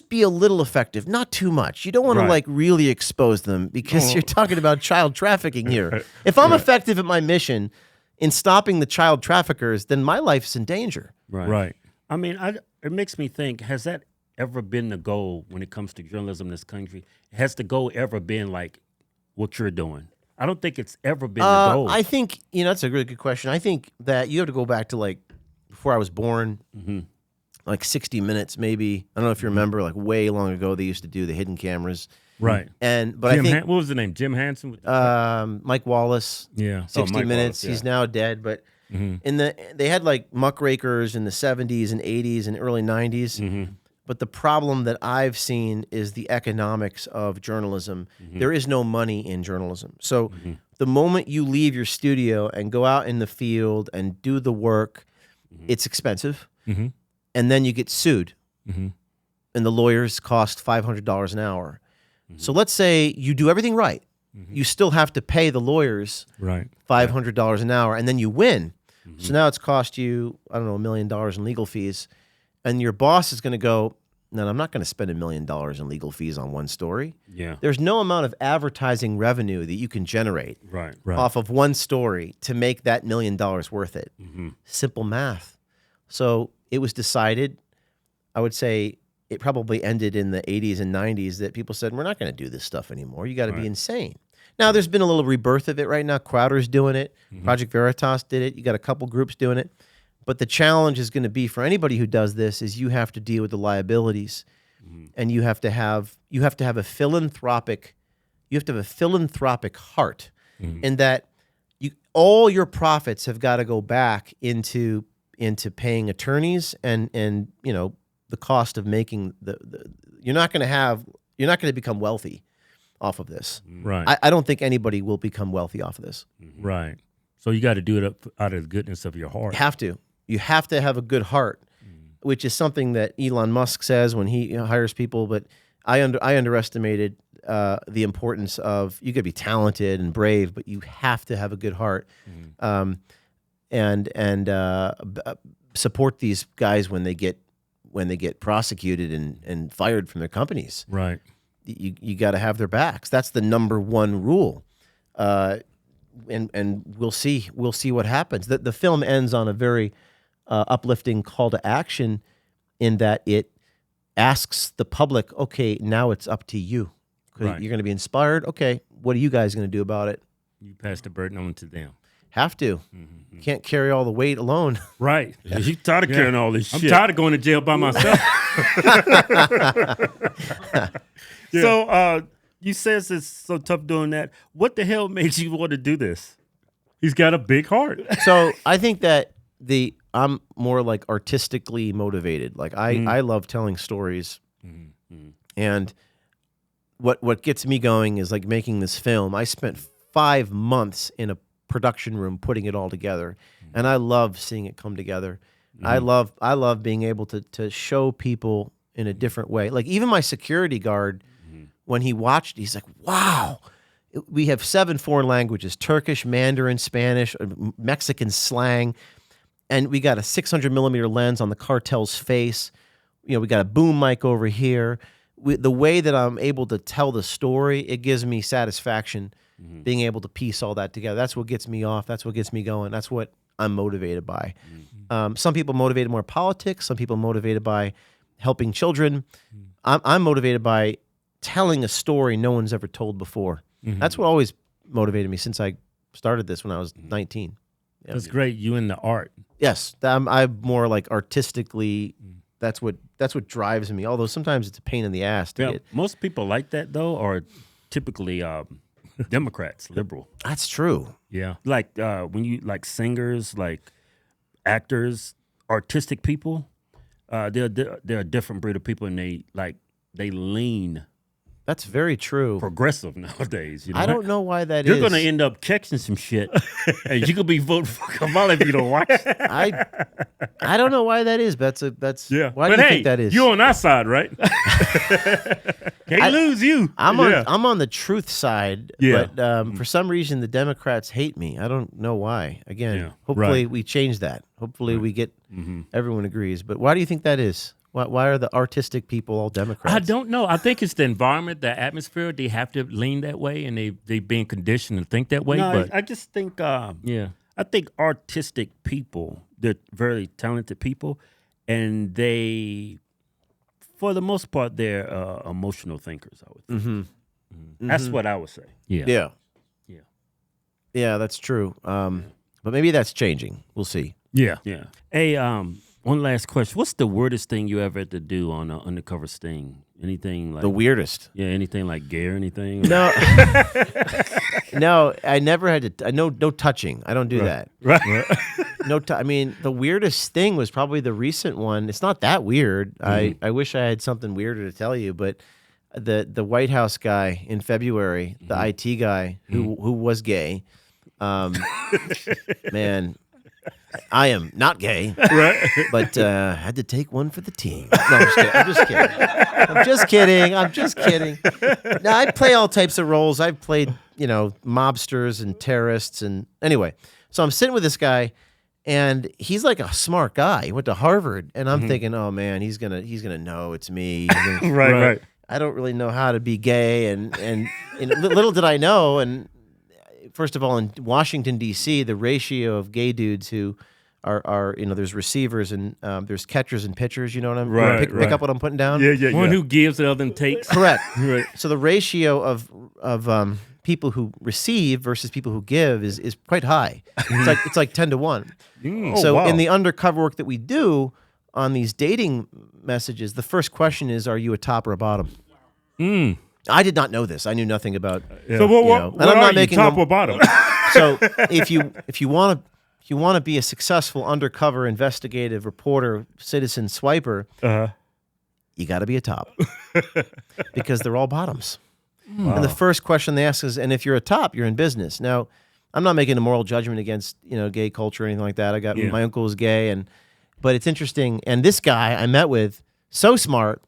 be a little effective, not too much. You don't want to really expose them because you're talking about child trafficking here. If I'm effective at my mission in stopping the child traffickers, then my life's in danger. Right. I mean, it makes me think, has that ever been the goal when it comes to journalism in this country? Has the goal ever been like what you're doing? I don't think it's ever been the goal. I think, that's a really good question. I think that you have to go back to like before I was born, like 60 Minutes maybe. I don't know if you remember, like way long ago, they used to do the hidden cammers. Right. But I think, what was the name? Jim Hansen? Mike Wallace. Yeah. 60 Mike Minutes. Wallace, yeah. He's now dead, but they had like muckrakers in the 70s and 80s and early 90s. But the problem that I've seen is the economics of journalism. There is no money in journalism. So the moment you leave your studio and go out in the field and do the work, it's expensive. And then you get sued. And the lawyers cost $500 an hour. So let's say you do everything right. You still have to pay the lawyers $500 an hour, and then you win. So now it's cost you, I don't know, $1 million in legal fees. And your boss is going to go, no, I'm not going to spend $1 million in legal fees on one story. Yeah. There's no amount of advertising revenue that you can generate off of one story to make that $1 million worth it. Simple math. So it was decided, I would say it probably ended in the 80s and 90s, that people said, we're not going to do this stuff anymore. You got to be insane. Now, there's been a little rebirth of it right now. Crowder's doing it. Project Veritas did it. You got a couple groups doing it. But the challenge is going to be for anybody who does this is you have to deal with the liabilities, and you have to have a philanthropic heart, in that all your profits have got to go back into paying attorneys and the cost of making you're not going to become wealthy off of this. Right. I don't think anybody will become wealthy off of this. Right. So you got to do it out of the goodness of your heart. You have to have a good heart, which is something that Elon Musk says when he hires people. But I underestimated the importance of, you got to be talented and brave, but you have to have a good heart, and support these guys when they get prosecuted and fired from their companies. Right. You got to have their backs. That's the number one rule. And we'll see what happens. The film ends on a very uplifting call to action, in that it asks the public, okay, now it's up to you. You're going to be inspired. Okay, what are you guys going to do about it? You pass the burden on to them. Have to. You can't carry all the weight alone. Right. You tired of carrying all this shit. I'm tired of going to jail by myself. So you says it's so tough doing that. What the hell made you want to do this? He's got a big heart. So I think that I'm more like artistically motivated. Like I love telling stories. And what gets me going is like making this film. I spent 5 months in a production room putting it all together, and I love seeing it come together. I love being able to show people in a different way. Like even my security guard, when he watched, he's like, "Wow, we have 7 foreign languages: Turkish, Mandarin, Spanish, Mexican slang, and we got a 600mm lens on the cartel's face. You know, we got a boom mic over here." The way that I'm able to tell the story, it gives me satisfaction. Being able to piece all that together. That's what gets me off. That's what gets me going. That's what I'm motivated by. Some people motivated more politics. Some people motivated by helping children. I'm motivated by telling a story no one's ever told before. That's what always motivated me since I started this when I was 19. Yeah. That's great. You in the art. Yes. I'm more like artistically, that's what drives me. Although sometimes it's a pain in the ass to get. Most people like that though are typically Democrats, liberal. That's true. Yeah. Like when you like singers, like actors, artistic people, they're a different breed of people, and they lean. That's very true. Progressive nowadays. You know? I don't know why that You're going to end up catching some shit, and you could be voting for Kamala if you don't watch it. I don't know why that is, but that's yeah. Why but do you hey, think that is? You're on our side, right? Can't lose you. I'm on the truth side, but for some reason the Democrats hate me. I don't know why. Again, hopefully we change that. Hopefully we get everyone agrees. But why do you think that is? Why are the artistic people all Democrats? I don't know. I think it's the environment, the atmosphere. They have to lean that way, and they've been conditioned to think that way. No, but I just think, I think artistic people, they're very talented people, and they, for the most part, they're emotional thinkers, I would think. That's what I would say. Yeah, that's true. But maybe that's changing. We'll see. Yeah. Hey, one last question. What's the weirdest thing you ever had to do on an undercover sting? Anything like the weirdest? Yeah, anything like gay or anything? No, no, I never had to. No touching. I don't do that. Right. I mean, the weirdest thing was probably the recent one. It's not that weird. I wish I had something weirder to tell you, but the White House guy in February, the IT guy who was gay, man. I am not gay, right? But had to take one for the team. No, I'm just kidding. I'm just kidding. Now, I play all types of roles. I've played, mobsters and terrorists, and anyway. So I'm sitting with this guy, and he's like a smart guy. He went to Harvard, and I'm thinking, oh man, he's gonna know it's me. Right. I don't really know how to be gay, and little did I know, and. First of all, in Washington, D.C., the ratio of gay dudes who are there's receivers and there's catchers and pitchers, you know what I'm right, pick up what I'm putting down? Yeah. One who gives, the other takes. Correct. Right. So the ratio of people who receive versus people who give is quite high. It's like 10 to 1. In the undercover work that we do on these dating messages, the first question is, are you a top or a bottom? I did not know this. I knew nothing about. So what and I'm not making top or bottom? So if you want to be a successful undercover investigative reporter, citizen swiper, you got to be a top because they're all bottoms. Wow. And the first question they ask is, and if you're a top, you're in business. Now, I'm not making a moral judgment against gay culture or anything like that. I got my uncle was gay, but it's interesting. And this guy I met with, so smart.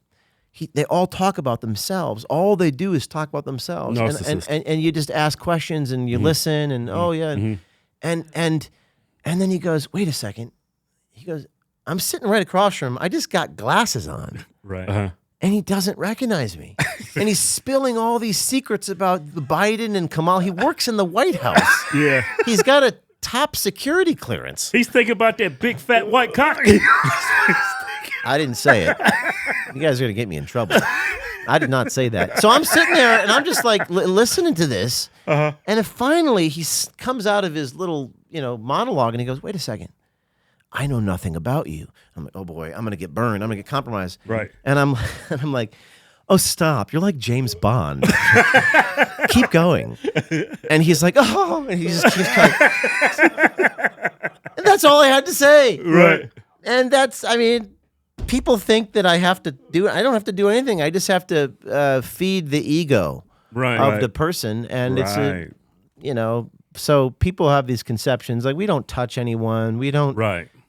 They all talk about themselves. All they do is talk about themselves, and you just ask questions and you listen and and then he goes, wait a second. He goes, I'm sitting right across from him. I just got glasses on, right? And he doesn't recognize me, and he's spilling all these secrets about Biden and Kamala. He works in the White House. Yeah, he's got a top security clearance. He's thinking about that big fat white cock. I didn't say it. You guys are going to get me in trouble. I did not say that. So I'm sitting there and I'm just like listening to this. And then finally he comes out of his little, monologue and he goes, "Wait a second. I know nothing about you." I'm like, "Oh boy, I'm going to get burned. I'm going to get compromised." Right. And I'm like, "Oh, stop. You're like James Bond. Keep going." And he's like, "Oh," and he just keeps going. And that's all I had to say. Right. And people think that I don't have to do anything. I just have to feed the ego of the person. And it's, so people have these conceptions. Like, we don't touch anyone. We don't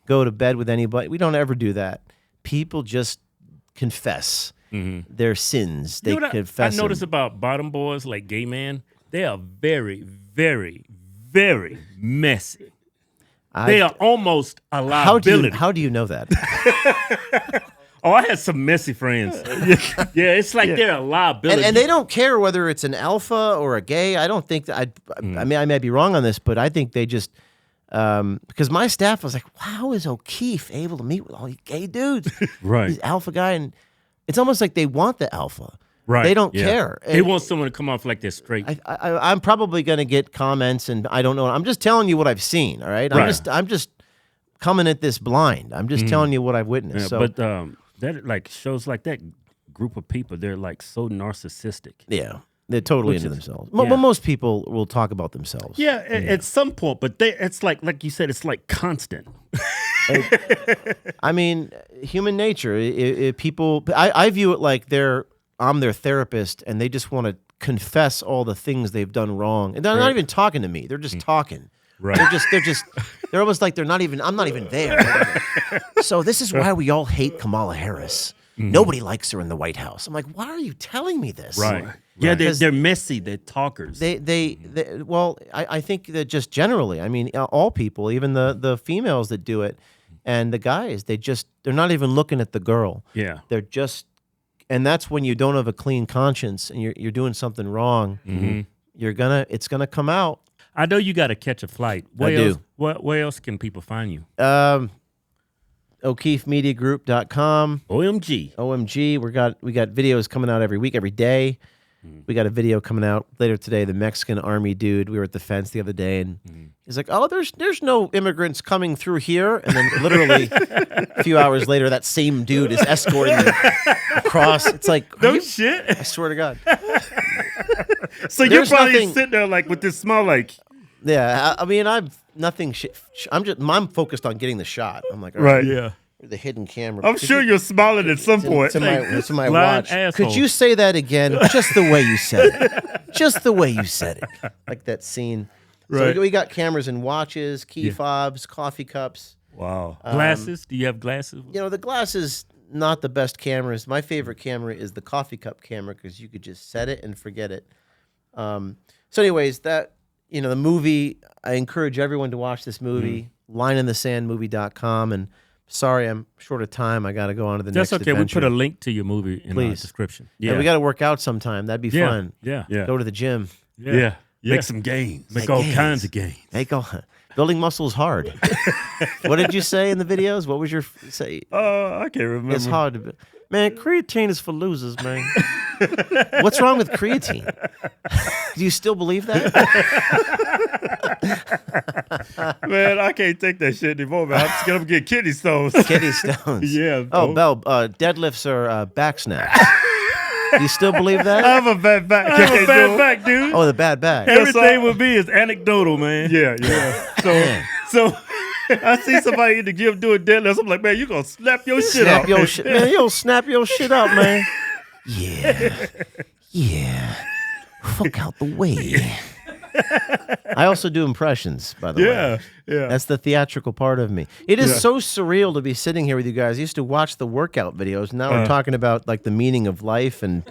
go to bed with anybody. We don't ever do that. People just confess their sins. They confess. I notice about bottom boys, like gay men, they are very, very, very messy. They are almost a liability. How do you know that? Oh, I had some messy friends. Yeah, it's like they're a liability. And they don't care whether it's an alpha or a gay. I don't think that I mean, I may be wrong on this, but I think they just because my staff was like, "How is O'Keefe able to meet with all these gay dudes?" Right. He's alpha guy, and it's almost like they want the alpha. Right. They don't care. They want someone to come off like they're straight. I'm probably going to get comments, and I don't know. I'm just telling you what I've seen. All right. I'm just coming at this blind. I'm just telling you what I've witnessed. Yeah, but that like shows like that group of people, they're like so narcissistic. Yeah. They're totally into themselves. But most people will talk about themselves. Yeah, at some point, but it's like you said, it's like constant. I mean, human nature. People, I view it like I'm their therapist, and they just want to confess all the things they've done wrong, and they're not even talking to me. They're just talking. Right. They're almost like I'm not even there. So this is why we all hate Kamala Harris. Nobody likes her in the White House. I'm like, why are you telling me this? Right. Yeah, they're messy. They're talkers. Well, I think that just generally, I mean, all people, even the females that do it, and the guys, they're not even looking at the girl. Yeah. They're just, and that's when you don't have a clean conscience and you're doing something wrong. It's gonna come out. I know you got to catch a flight. Where else can people find you? O'KeefeMediaGroup.com. OMG. We got videos coming out every week, every day. We got a video coming out later today. The Mexican army dude. We were at the fence the other day, and he's like, "Oh, there's no immigrants coming through here." And then literally a few hours later, that same dude is escorting them across. It's like, no shit. I swear to God. So you're probably sitting there like with this smile, like. Yeah, I mean, I've nothing. I'm focused on getting the shot. I'm like, all right, yeah. The hidden camera. I'm sure you're smiling at some point. To my watch. Asshole. Could you say that again? Just the way you said it. Just the way you said it. Like that scene. Right. So we got cameras and watches, key fobs, coffee cups. Wow. Glasses? Do you have glasses? The glasses, not the best cameras. My favorite camera is the coffee cup camera because you could just set it and forget it. So anyways, the movie, I encourage everyone to watch this movie, lineinthesandmovie.com. And sorry, I'm short of time. I got to go on to the next adventure. That's okay. We put a link to your movie in the description. Yeah. And we got to work out sometime. That'd be fun. Yeah. Go to the gym. Yeah. Make some gains. Make all kinds of gains. Building muscle is hard. What did you say in the videos? What was your say? I can't remember. It's hard to man, creatine is for losers, man. What's wrong with creatine? Do you still believe that? Man, I can't take that shit anymore, man. I'm just going to get kidney stones. Kidney stones. Yeah. Oh, Bell, deadlifts are back snaps. Do you still believe that? I have a bad back. I have a bad back, dude. Oh, the bad back. Everything with me is anecdotal, man. Yeah. So I see somebody in the gym doing deadlifts. I'm like, man, you gonna snap your shit up. Man, you'll snap your shit up, man. Yeah. Fuck out the way. I also do impressions, by the way. Yeah. That's the theatrical part of me. It is so surreal to be sitting here with you guys. I used to watch the workout videos. Now we're talking about like the meaning of life and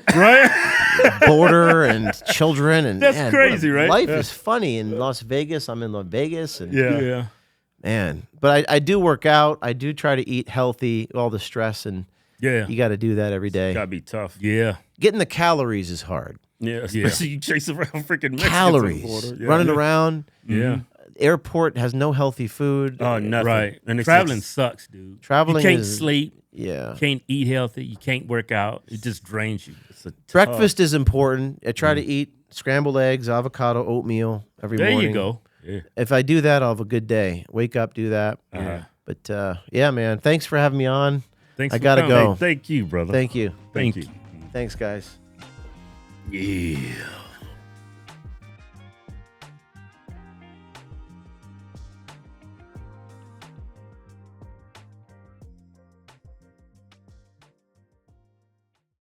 border and children. And that's crazy, right? Life is funny in Las Vegas. I'm in Las Vegas. And yeah. Man, but I do work out. I do try to eat healthy. All the stress and you got to do that every day. Got to be tough. Yeah. Getting the calories is hard. Yeah, especially you chase around freaking Mexicans calories, running around. Yeah. airport has no healthy food. Oh, nothing. Right. And traveling sucks, dude. Traveling you can't sleep. Yeah. You can't eat healthy. You can't work out. It just drains you. Breakfast is important. I try to eat scrambled eggs, avocado, oatmeal every morning. There you go. Yeah. If I do that, I'll have a good day. Wake up, do that. But yeah, man, thanks for having me on. Thanks. I gotta go. Hey, thank you, brother. Thank you. Thank you. Thanks, guys. Yeah.